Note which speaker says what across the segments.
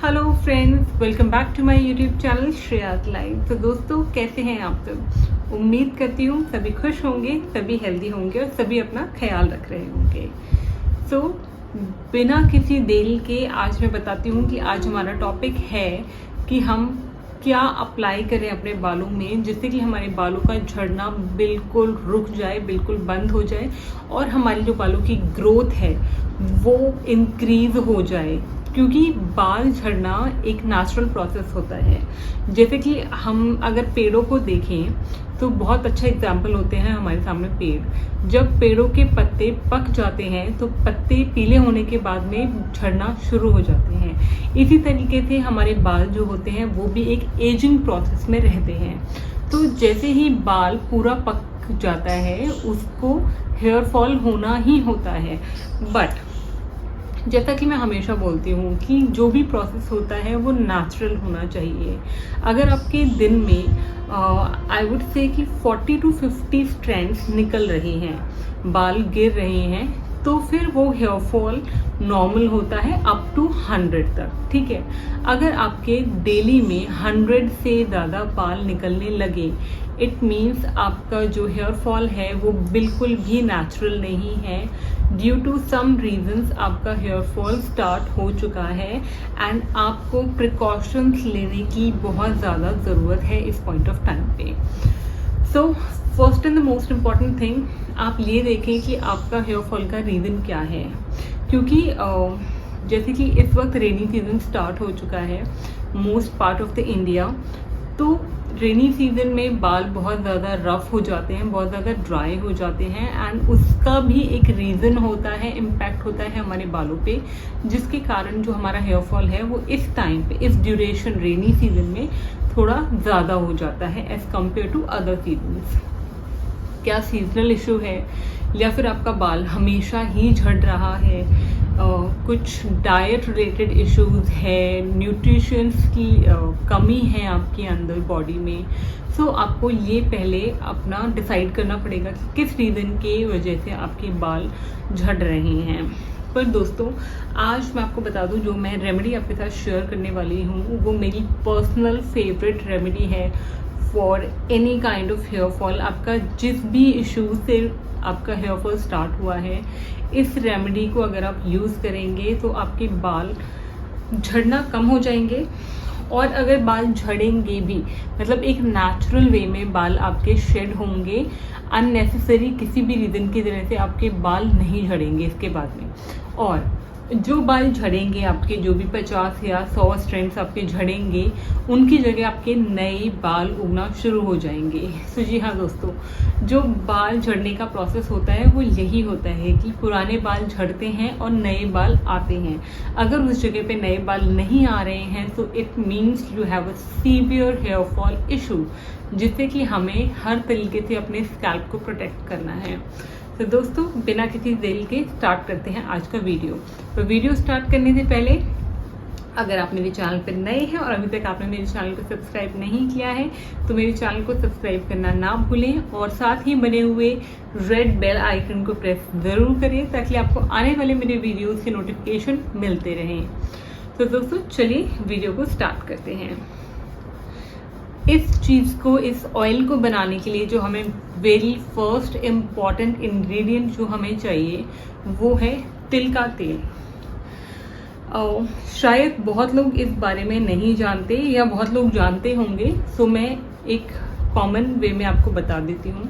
Speaker 1: Hello friends, welcome back to my YouTube channel Shreyas live. तो दोस्तों, कैसे हैं आप सब? उम्मीद करती हूँ सभी खुश होंगे, सभी हेल्दी होंगे और सभी अपना ख्याल रख रहे होंगे। सो बिना किसी देरी के आज मैं बताती हूँ कि आज हमारा टॉपिक है कि हम क्या अप्लाई करें अपने बालों में जिससे कि हमारे बालों का झड़ना बिल्कुल रुक जाए, बिल्कुल बंद हो जाए और हमारी जो बालों की ग्रोथ है वो इंक्रीज हो जाए। क्योंकि बाल झड़ना एक नेचुरल प्रोसेस होता है। जैसे कि हम अगर पेड़ों को देखें तो बहुत अच्छा एग्जाम्पल होते हैं हमारे सामने पेड़। जब पेड़ों के पत्ते पक जाते हैं तो पत्ते पीले होने के बाद में झड़ना शुरू हो जाते हैं। इसी तरीके से हमारे बाल जो होते हैं वो भी एक एजिंग प्रोसेस में रहते हैं। तो जैसे ही बाल पूरा पक जाता है उसको हेयर फॉल होना ही होता है। बट जैसा कि मैं हमेशा बोलती हूँ कि जो भी प्रोसेस होता है वो नेचुरल होना चाहिए। अगर आपके दिन में आई वुड से कि 40 to 50 स्ट्रैंड्स निकल रहे हैं, बाल गिर रहे हैं, तो फिर वो हेयर फॉल नॉर्मल होता है अप टू 100 तक। ठीक है, अगर आपके डेली में 100 से ज़्यादा बाल निकलने लगे, इट मीन्स आपका जो हेयर फॉल है वो बिल्कुल भी नेचुरल नहीं है। ड्यू टू सम रीजंस आपका हेयर फॉल स्टार्ट हो चुका है एंड आपको प्रिकॉशंस लेने की बहुत ज़्यादा ज़रूरत है इस पॉइंट ऑफ टाइम पे। So first and the most important thing, आप ये देखें कि आपका हेयर फॉल का रीज़न क्या है। क्योंकि जैसे कि इस वक्त रेनी सीजन स्टार्ट हो चुका है most part of the India, तो रेनी सीजन में बाल बहुत ज़्यादा रफ हो जाते हैं, बहुत ज़्यादा ड्राई हो जाते हैं एंड उसका भी एक रीज़न होता है, इम्पैक्ट होता है हमारे बालों पे, जिसके कारण जो हमारा हेयर फॉल है वो इस टाइम पे, इस ड्यूरेशन रेनी सीजन में थोड़ा ज़्यादा हो जाता है as compared to other seasons. क्या सीजनल इशू है या फिर आपका बाल हमेशा ही झड़ रहा है, कुछ डाइट रिलेटेड इश्यूज है, न्यूट्रिशंस की कमी है आपके अंदर बॉडी में, सो आपको ये पहले अपना डिसाइड करना पड़ेगा कि किस रीज़न के वजह से आपके बाल झड़ रहे हैं। पर दोस्तों, आज मैं आपको बता दूं, जो मैं रेमेडी आपके साथ शेयर करने वाली हूँ वो मेरी पर्सनल फेवरेट रेमेडी है for any kind of hair fall. आपका जिस भी इशू से आपका हेयर फॉल स्टार्ट हुआ है, इस रेमेडी को अगर आप यूज़ करेंगे तो आपके बाल झड़ना कम हो जाएंगे। और अगर बाल झड़ेंगे भी, मतलब एक नेचुरल वे में बाल आपके शेड होंगे, अननेसेसरी किसी भी रीज़न की वजह से आपके बाल नहीं झड़ेंगे इसके बाद में। और जो बाल झड़ेंगे आपके, जो भी 50 या 100 स्ट्रैंड्स आपके झड़ेंगे, उनकी जगह आपके नए बाल उगना शुरू हो जाएंगे। तो जी हाँ दोस्तों, जो बाल झड़ने का प्रोसेस होता है वो यही होता है कि पुराने बाल झड़ते हैं और नए बाल आते हैं। अगर उस जगह पे नए बाल नहीं आ रहे हैं तो it means you have a severe hair fall issue, जिससे कि हमें हर तरीके से अपने स्कैल्प को प्रोटेक्ट करना है। तो दोस्तों, बिना किसी देरी के स्टार्ट करते हैं आज का वीडियो। तो वीडियो स्टार्ट करने से पहले अगर आप मेरे चैनल पर नए हैं और अभी तक आपने मेरे चैनल को सब्सक्राइब नहीं किया है तो मेरे चैनल को सब्सक्राइब करना ना भूलें और साथ ही बने हुए रेड बेल आइकन को प्रेस ज़रूर करें ताकि आपको आने वाले मेरे वीडियोज़ के नोटिफिकेशन मिलते रहें। तो दोस्तों, चलिए वीडियो को स्टार्ट करते हैं। इस चीज़ को, इस ऑयल को बनाने के लिए जो हमें वेरी फर्स्ट इम्पॉर्टेंट इंग्रेडिएंट जो हमें चाहिए वो है तिल का तेल। शायद बहुत लोग इस बारे में नहीं जानते या बहुत लोग जानते होंगे, सो मैं एक कॉमन वे में आपको बता देती हूँ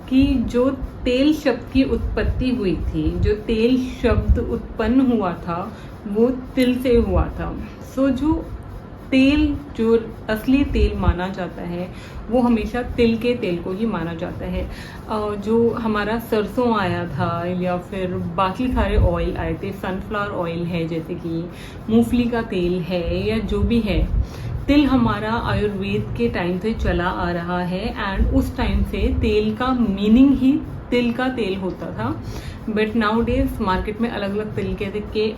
Speaker 1: कि जो तेल शब्द की उत्पत्ति हुई थी, जो तेल शब्द उत्पन्न हुआ था वो तिल से हुआ था। सो जो तेल, जो असली तेल माना जाता है वो हमेशा तिल के तेल को ही माना जाता है। जो हमारा सरसों आया था या फिर बाकी सारे ऑयल आए थे, सनफ्लावर ऑयल है, जैसे कि मूंगफली का तेल है या जो भी है, तिल हमारा आयुर्वेद के टाइम से चला आ रहा है एंड उस टाइम से तेल का मीनिंग ही तिल का तेल होता था। बट नाउ डेज मार्केट में अलग अलग तरीके के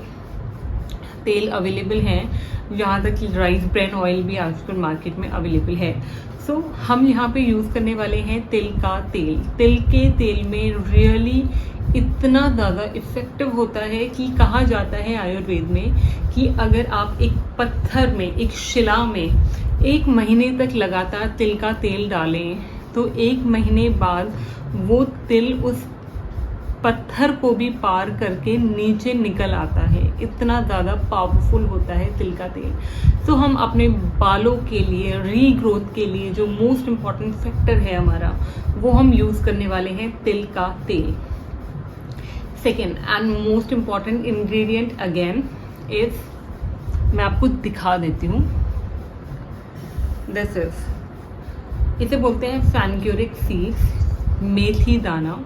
Speaker 1: तेल अवेलेबल हैं, यहाँ तक कि राइस ब्रान ऑयल भी आजकल मार्केट में अवेलेबल है। सो हम यहाँ पे यूज़ करने वाले हैं तिल का तेल। तिल के तेल में रियली इतना ज़्यादा इफ़ेक्टिव होता है कि कहा जाता है आयुर्वेद में कि अगर आप एक पत्थर में, एक शिला में 1 महीने तक लगातार तिल का तेल डालें तो 1 महीने बाद वो तिल उस पत्थर को भी पार करके नीचे निकल आता है। इतना ज़्यादा पावरफुल होता है तिल का तेल। तो हम अपने बालों के लिए, रीग्रोथ के लिए जो मोस्ट इम्पॉर्टेंट फैक्टर है हमारा, वो हम यूज़ करने वाले हैं तिल का तेल। Second and most important ingredient again is, मैं आपको दिखा देती हूँ, दिस इज, इसे बोलते हैं फेनक्यूरिक सीड्स, मेथी दाना।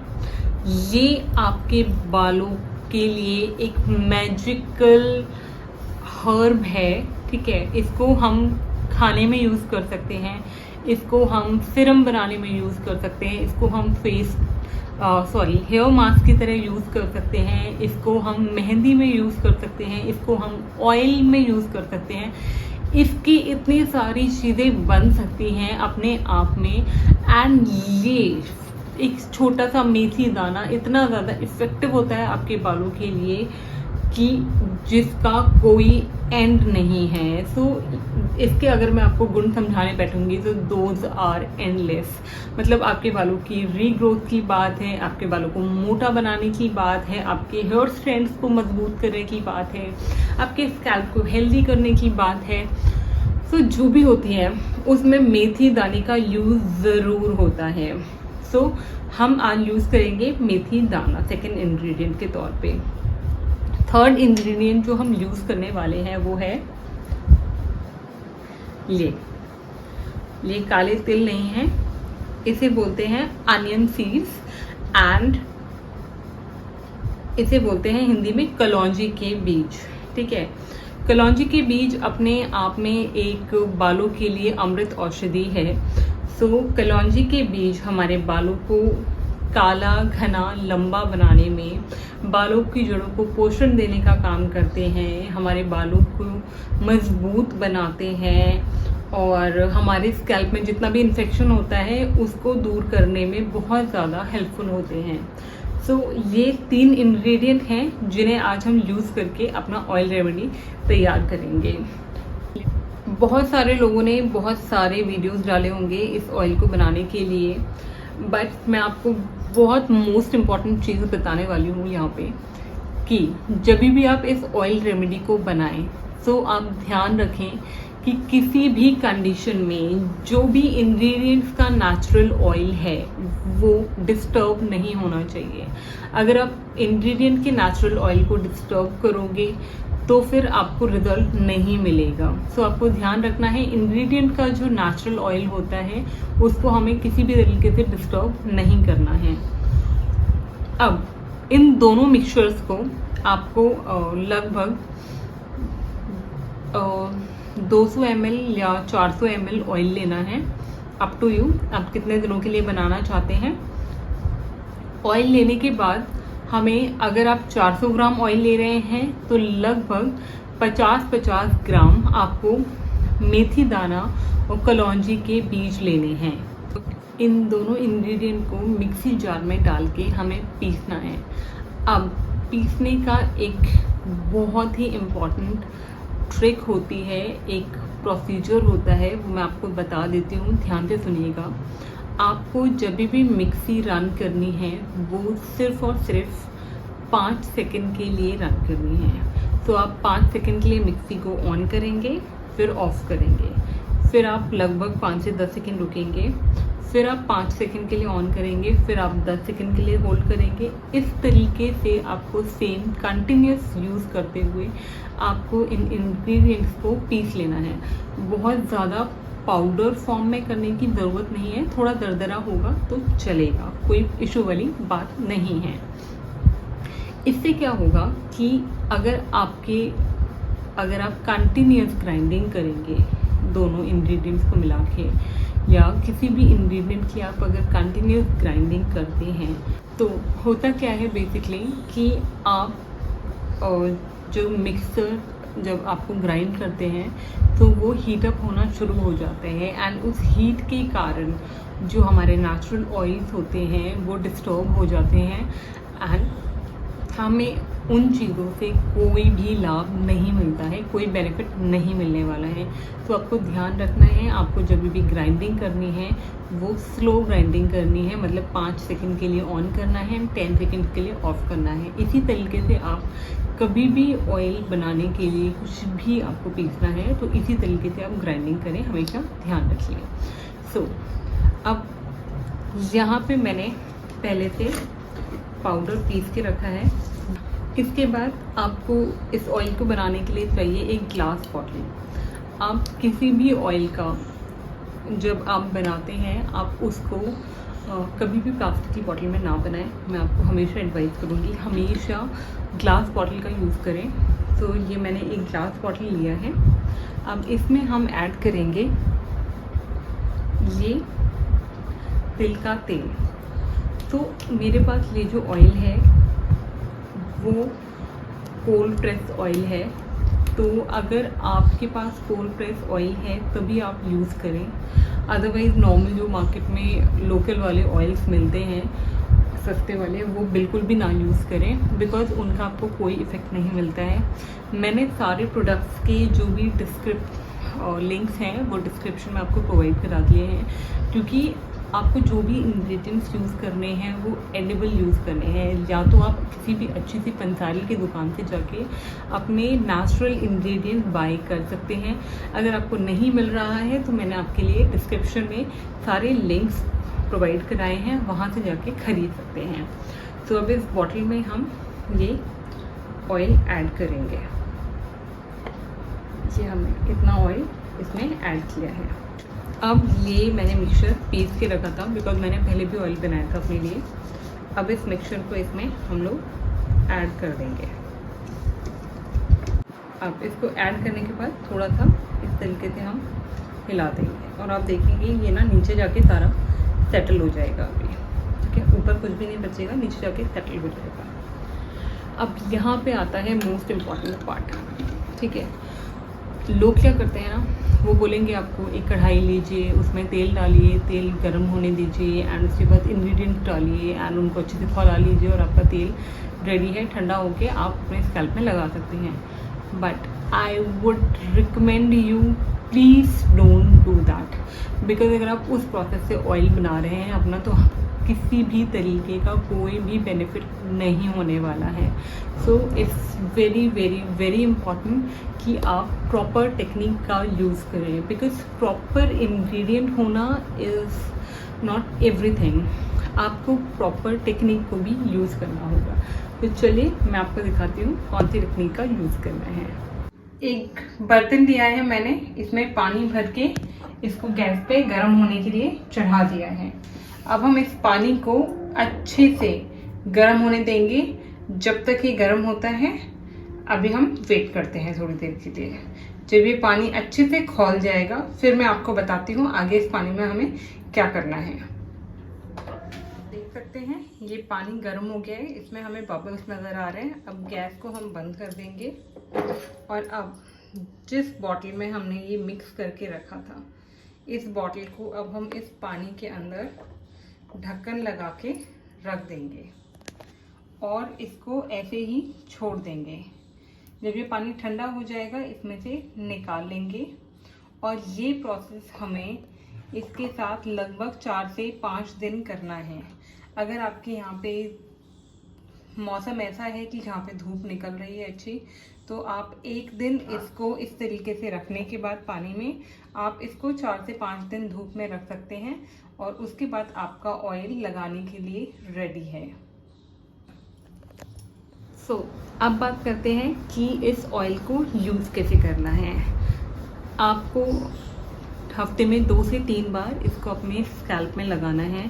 Speaker 1: ये आपके बालों के लिए एक मैजिकल हर्ब है, ठीक है। इसको हम खाने में यूज़ कर सकते हैं, इसको हम सिरम बनाने में यूज़ कर सकते हैं, इसको हम हेयर मास्क की तरह यूज़ कर सकते हैं, इसको हम मेहंदी में यूज़ कर सकते हैं, इसको हम ऑयल में यूज़ कर सकते हैं। इसकी इतनी सारी चीज़ें बन सकती हैं अपने आप में। एंड ये एक छोटा सा मेथी दाना इतना ज़्यादा इफ़ेक्टिव होता है आपके बालों के लिए कि जिसका कोई एंड नहीं है। सो इसके अगर मैं आपको गुण समझाने बैठूंगी तो दोज आर एंडलेस। मतलब आपके बालों की रीग्रोथ की बात है, आपके बालों को मोटा बनाने की बात है, आपके हेयर स्ट्रैंड्स को मजबूत करने की बात है, आपके स्कैल्प को हेल्दी करने की बात है। सो जो भी होती है उसमें मेथी दाने का यूज़ ज़रूर होता है। सो हम आज यूज़ करेंगे मेथी दाना सेकेंड इंग्रेडिएंट के तौर पे। थर्ड इंग्रेडिएंट जो हम यूज़ करने वाले हैं वो है ये काले तिल नहीं है, इसे बोलते हैं अनियन सीड्स एंड इसे बोलते हैं हिंदी में कलौंजी के बीज, ठीक है। कलौंजी के बीज अपने आप में एक बालों के लिए अमृत औषधि है। सो कलौंजी के बीज हमारे बालों को काला, घना, लंबा बनाने में, बालों की जड़ों को पोषण देने का काम करते हैं, हमारे बालों को मजबूत बनाते हैं और हमारे स्कैल्प में जितना भी इन्फेक्शन होता है उसको दूर करने में बहुत ज़्यादा हेल्पफुल होते हैं। सो ये 3 इंग्रेडिएंट हैं जिन्हें आज हम यूज़ करके अपना ऑयल रेमेडी तैयार करेंगे। बहुत सारे लोगों ने बहुत सारे वीडियोस डाले होंगे इस ऑयल को बनाने के लिए, बट मैं आपको बहुत मोस्ट इम्पॉर्टेंट चीज़ बताने वाली हूँ यहाँ पे कि जब भी आप इस ऑयल रेमेडी को बनाएं तो आप ध्यान रखें कि किसी भी कंडीशन में जो भी इंग्रेडिएंट्स का नेचुरल ऑयल है वो डिस्टर्ब नहीं होना चाहिए। अगर आप इंग्रेडिएंट के नेचुरल ऑयल को डिस्टर्ब करोगे तो फिर आपको रिजल्ट नहीं मिलेगा। सो आपको ध्यान रखना है इंग्रेडिएंट का जो नेचुरल ऑयल होता है उसको हमें किसी भी तरीके से डिस्टर्ब नहीं करना है। अब इन दोनों मिक्सचर्स को आपको लगभग 200 ml या 400 ml ऑयल लेना है, अप टू यू, आप कितने दिनों के लिए बनाना चाहते हैं। ऑयल लेने के बाद हमें, अगर आप 400 ग्राम ऑयल ले रहे हैं तो लगभग 50-50 ग्राम आपको मेथी दाना और कलौंजी के बीज लेने हैं। इन दोनों इंग्रेडिएंट को मिक्सी जार में डाल के हमें पीसना है। अब पीसने का एक बहुत ही इम्पॉर्टेंट ट्रिक होती है, एक प्रोसीजर होता है, वो मैं आपको बता देती हूँ, ध्यान से सुनिएगा। आपको जब भी मिक्सी रन करनी है वो सिर्फ और सिर्फ 5 सेकंड के लिए रन करनी है। तो आप 5 सेकंड के लिए मिक्सी को ऑन करेंगे, फिर ऑफ करेंगे, फिर आप लगभग 5 से 10 सेकंड रुकेंगे, फिर आप 5 सेकंड के लिए ऑन करेंगे, फिर आप 10 सेकंड के लिए होल्ड करेंगे। इस तरीके से आपको सेम कंटिन्यूस यूज़ करते हुए आपको इन इंग्रेडिएंट्स को पीस लेना है। बहुत ज़्यादा पाउडर फॉर्म में करने की ज़रूरत नहीं है, थोड़ा दरदरा होगा तो चलेगा, कोई इशू वाली बात नहीं है। इससे क्या होगा कि अगर आप कंटिन्यूस ग्राइंडिंग करेंगे दोनों इंग्रेडिएंट्स को मिला के, या किसी भी इंग्रेडिएंट की आप अगर कंटिन्यूस ग्राइंडिंग करते हैं तो होता क्या है बेसिकली कि आप जो मिक्सर जब आपको ग्राइंड करते हैं तो वो हीट अप होना शुरू हो जाते हैं एंड उस हीट के कारण जो हमारे नेचुरल ऑयल्स होते हैं वो डिस्टर्ब हो जाते हैं एंड हमें उन चीज़ों से कोई भी लाभ नहीं मिलता है, कोई बेनिफिट नहीं मिलने वाला है। तो आपको ध्यान रखना है, आपको जब भी ग्राइंडिंग करनी है वो स्लो ग्राइंडिंग करनी है, मतलब 5 सेकंड के लिए ऑन करना है, 10 सेकंड के लिए ऑफ करना है। इसी तरीके से आप कभी भी ऑयल बनाने के लिए कुछ भी आपको पीसना है तो इसी तरीके से आप ग्राइंडिंग करें, हमेशा ध्यान रखिए। सो अब यहाँ पे मैंने पहले से पाउडर पीस के रखा है। इसके बाद आपको इस ऑयल को बनाने के लिए चाहिए एक ग्लास बॉटल। आप किसी भी ऑयल का जब आप बनाते हैं आप उसको कभी भी प्लास्टिक की बॉटल में ना बनाएं। मैं आपको हमेशा एडवाइस करूँगी हमेशा ग्लास बॉटल का यूज़ करें। तो ये मैंने एक ग्लास बॉटल लिया है। अब इसमें हम ऐड करेंगे ये तिल का तेल। तो मेरे पास ये जो ऑयल है वो कोल्ड प्रेस ऑयल है। तो अगर आपके पास कोल्ड प्रेस ऑयल है तभी आप यूज़ करें, अदरवाइज़ नॉर्मल जो मार्केट में लोकल वाले ऑयल्स मिलते हैं सस्ते वाले, वो बिल्कुल भी ना यूज़ करें, बिकॉज़ उनका आपको कोई इफ़ेक्ट नहीं मिलता है। मैंने सारे प्रोडक्ट्स के जो भी लिंक्स हैं वो डिस्क्रिप्शन में आपको प्रोवाइड करा दिए हैं, क्योंकि आपको जो भी इंग्रेडिएंट्स यूज़ करने हैं वो एडिबल यूज़ करने हैं। या तो आप किसी भी अच्छी सी पंसारी की दुकान से जाके अपने नेचुरल इंग्रेडिएंट बाय कर सकते हैं। अगर आपको नहीं मिल रहा है तो मैंने आपके लिए डिस्क्रिप्शन में सारे लिंक्स प्रोवाइड कराए हैं, वहाँ से जाके ख़रीद सकते हैं। तो अब इस बॉटल में हम ये ऑयल ऐड करेंगे। ये हमने इतना ऑयल इसमें ऐड किया है। अब ये मैंने मिक्सचर पीस के रखा था, बिकॉज मैंने पहले भी ऑयल बनाया था अपने लिए। अब इस मिक्सचर को इसमें हम लोग ऐड कर देंगे। अब इसको ऐड करने के बाद थोड़ा सा इस तरीके से हम हिला देंगे और आप देखेंगे ये ना नीचे जाके सारा सेटल हो जाएगा अभी, ठीक है। ऊपर कुछ भी नहीं बचेगा, नीचे जाके सेटल हो जाएगा। अब यहाँ पे आता है मोस्ट इम्पॉर्टेंट पार्ट, ठीक है। लोग क्या करते हैं ना, वो बोलेंगे आपको एक कढ़ाई लीजिए, उसमें तेल डालिए, तेल गर्म होने दीजिए एंड उसके बाद इंग्रेडिएंट डालिए एंड उनको अच्छे से खौला लीजिए और आपका तेल रेडी है। ठंडा होके आप अपने स्कैल्प में लगा सकते हैं। But I would recommend you please don't do that, because अगर आप उस प्रोसेस से ऑयल बना रहे हैं अपना तो किसी भी तरीके का कोई भी बेनिफिट नहीं होने वाला है। So it's very very very important कि आप प्रॉपर टेक्निक का यूज़ करें, बिकॉज प्रॉपर इंग्रेडिएंट होना इज़ नॉट एवरीथिंग। आपको प्रॉपर टेक्निक को भी यूज़ करना होगा। तो चलिए मैं आपको दिखाती हूँ कौन सी टेक्निक का यूज़ करना है। एक बर्तन लिया है मैंने, इसमें पानी भर के इसको गैस पे गर्म होने के लिए चढ़ा दिया है। अब हम इस पानी को अच्छे से गर्म होने देंगे। जब तक ये गर्म होता है अभी हम वेट करते हैं थोड़ी देर के लिए। जब ये पानी अच्छे से खौल जाएगा फिर मैं आपको बताती हूँ आगे इस पानी में हमें क्या करना है। देख सकते हैं ये पानी गर्म हो गया है, इसमें हमें बबल्स नज़र आ रहे हैं। अब गैस को हम बंद कर देंगे और अब जिस बॉटल में हमने ये मिक्स करके रखा था इस बॉटल को अब हम इस पानी के अंदर ढक्कन लगा के रख देंगे और इसको ऐसे ही छोड़ देंगे। जब ये पानी ठंडा हो जाएगा इसमें से निकाल लेंगे और ये प्रोसेस हमें इसके साथ लगभग 4 से 5 दिन करना है। अगर आपके यहाँ पे मौसम ऐसा है कि जहाँ पे धूप निकल रही है अच्छी, तो आप एक दिन इसको इस तरीके से रखने के बाद पानी में आप इसको 4 से 5 दिन धूप में रख सकते हैं और उसके बाद आपका ऑयल लगाने के लिए रेडी है। अब बात करते हैं कि इस ऑयल को यूज़ कैसे करना है। आपको हफ्ते में 2 से 3 बार इसको अपने स्कैल्प में लगाना है।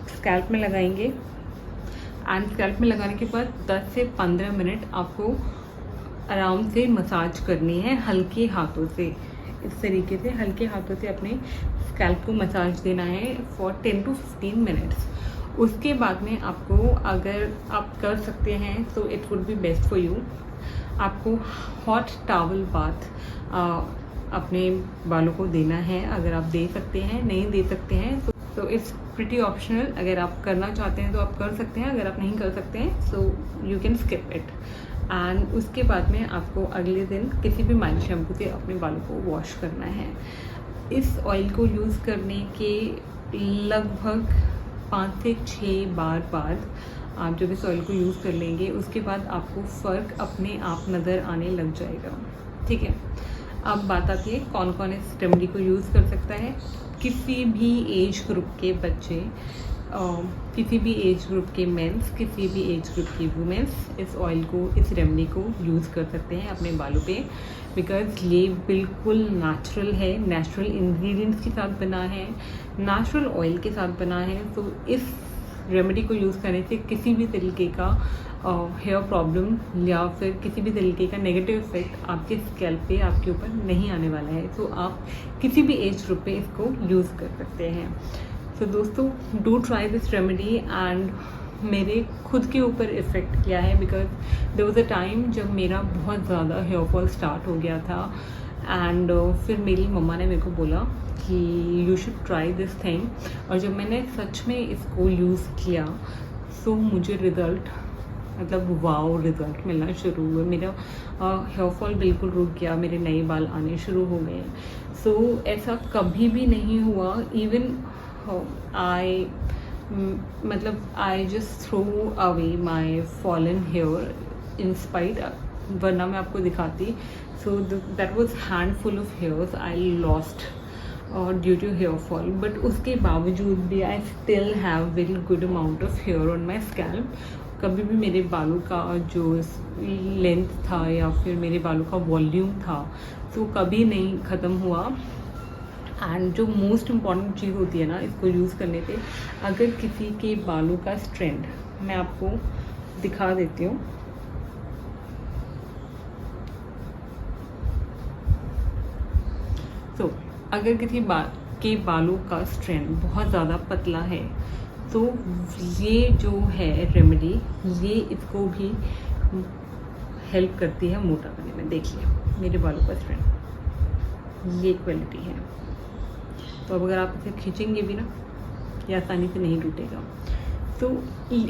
Speaker 1: स्कैल्प में लगाएंगे एंड स्कैल्प में लगाने के बाद 10 से 15 मिनट आपको आराम से मसाज करनी है हल्के हाथों से। इस तरीके से हल्के हाथों से अपने स्कैल्प को मसाज देना है फॉर 10 to 15 मिनट्स। उसके बाद में आपको अगर आप कर सकते हैं तो it would be best for you, आपको हॉट टॉवल बाथ अपने बालों को देना है। अगर आप दे सकते हैं, नहीं दे सकते हैं तो तो इट्स प्रिटी ऑप्शनल। अगर आप करना चाहते हैं तो आप कर सकते हैं, अगर आप नहीं कर सकते हैं so you can skip it. And उसके बाद में आपको अगले दिन किसी भी माइल्ड शैम्पू से अपने बालों को वॉश करना है। इस ऑयल को यूज़ करने के लगभग 5 से 6 बार बाद आप जब इस ऑयल को यूज़ कर लेंगे उसके बाद आपको फ़र्क अपने आप नज़र आने लग जाएगा। ठीक है, अब बात आती है कौन कौन इस रेमेडी को यूज़ कर सकता है। किसी भी एज ग्रुप के बच्चे, किसी भी एज ग्रुप के मेंस, किसी भी एज ग्रुप की वुमेंस इस ऑयल को, इस रेमेडी को यूज़ कर सकते हैं अपने बालों पे, बिकॉज़ ये बिल्कुल नेचुरल है, नेचुरल इंग्रेडिएंट्स के साथ बना है, नेचुरल ऑयल के साथ बना है। तो इस रेमेडी को यूज़ करने से किसी भी तरीके का हेयर प्रॉब्लम या फिर किसी भी तरीके का नेगेटिव इफेक्ट आपके स्कैल्प पे, आपके ऊपर नहीं आने वाला है। तो आप किसी भी एज ग्रुप पे इसको यूज़ कर सकते हैं। तो दोस्तों, do try this remedy. And मेरे खुद के ऊपर इफ़ेक्ट किया है, because there was a time जब मेरा बहुत ज़्यादा हेयर फॉल स्टार्ट हो गया था। एंड फिर मेरी मम्मा ने मेरे को बोला कि you should try this thing. और जब मैंने सच में इसको यूज़ किया सो मुझे रिज़ल्ट, मतलब वाओ रिज़ल्ट मिलना शुरू हुआ। मेरा हेयर फॉल बिल्कुल रुक गया, मेरे नए बाल आने शुरू हो गए। सो ऐसा कभी भी नहीं हुआ। Even I just throw away my fallen hair in spite, वरना मैं आपको दिखाती। So that was handful of hairs I lost due to hair fall, but उसके बावजूद भी I still have very good amount of hair on my scalp. कभी भी मेरे बालों का जो लेंथ था या फिर मेरे बालों का वॉल्यूम था तो कभी नहीं ख़त्म हुआ। एंड जो मोस्ट इम्पॉर्टेंट चीज़ होती है ना इसको यूज़ करने पे, अगर किसी के बालों का स्ट्रैंड, मैं आपको दिखा देती हूँ। तो अगर किसी के बालों का स्ट्रैंड बहुत ज़्यादा पतला है तो ये जो है रेमेडी, ये इसको भी हेल्प करती है मोटा करने में। देखिए मेरे बालों का स्ट्रैंड, ये क्वालिटी है। तो अब अगर आप इसे खींचेंगे भी ना, ये आसानी से नहीं टूटेगा। तो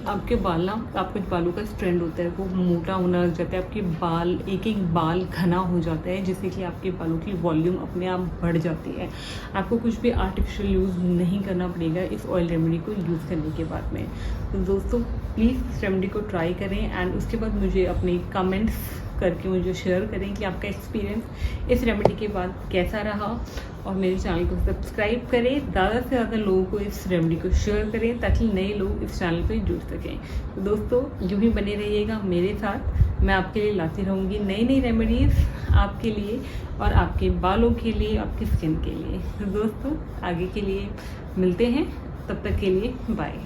Speaker 1: आपके बाल ना, आपके बालों का स्ट्रैंड होता है वो मोटा होना लग जाता है, आपके बाल एक एक बाल घना हो जाता है, जिससे कि आपके बालों की वॉल्यूम अपने आप बढ़ जाती है। आपको कुछ भी आर्टिफिशियल यूज़ नहीं करना पड़ेगा इस ऑयल रेमेडी को यूज़ करने के बाद में। तो दोस्तों प्लीज़ इस रेमेडी को ट्राई करें एंड उसके बाद मुझे अपने कमेंट्स करके मुझे शेयर करें कि आपका एक्सपीरियंस इस रेमेडी के बाद कैसा रहा। और मेरे चैनल को सब्सक्राइब करें, ज़्यादा से ज़्यादा लोगों को इस रेमेडी को शेयर करें ताकि नए लोग इस चैनल पे जुड़ सकें। तो दोस्तों यूँ ही बने रहिएगा मेरे साथ, मैं आपके लिए लाती रहूँगी नई नई रेमेडीज़ आपके लिए और आपके बालों के लिए, आपकी स्किन के लिए। तो दोस्तों आगे के लिए मिलते हैं, तब तक के लिए बाय।